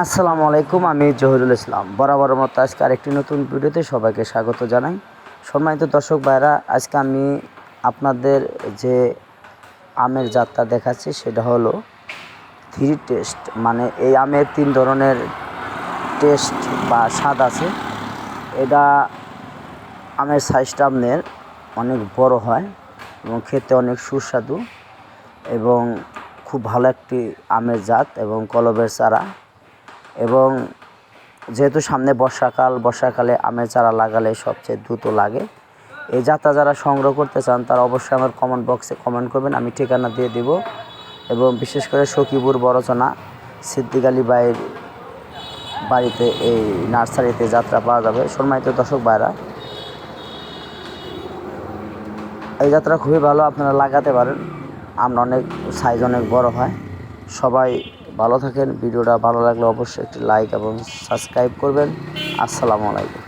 আসসালামু আলাইকুম, আমি জহিরুল ইসলাম। বরাবর মতো আজকে আরেকটি নতুন ভিডিওতে সবাইকে স্বাগত জানাই। সম্মানিত দর্শক ভাইরা, আজকে আমি আপনাদের যে আমের জাতটা দেখাচ্ছি সেটা হলো থ্রি টেস্ট। মানে এই আমের 3 ধরনের টেস্ট বা স্বাদ আছে। এটা আমের সাইজটা আপনার অনেক বড় হয় এবং খেতে অনেক সুস্বাদু এবং খুব ভালো একটি আমের জাত এবং কলবের চারা। এবং যেহেতু সামনে বর্ষাকালে আমের চারা লাগালে সবচেয়ে দ্রুত লাগে। এই জাতটা যারা সংগ্রহ করতে চান তারা অবশ্যই আমার কমেন্ট বক্সে কমেন্ট করবেন, আমি ঠিকানা দিয়ে দেব। এবং বিশেষ করে সখীপুর বড়চনা সিদ্দিক আলী ভাইয়ের বাড়িতে এই নার্সারিতে যাত্রা পাওয়া যাবে। সম্মানিত দর্শক ভাইরা, এই যাত্রা খুবই ভালো, আপনারা লাগাতে পারেন। আমরা সাইজ অনেক বড় হয়। সবাই ভালো থাকেন। ভিডিওটা ভালো লাগলে অবশ্যই একটি লাইক এবং সাবস্ক্রাইব করবেন। আসসালামু আলাইকুম।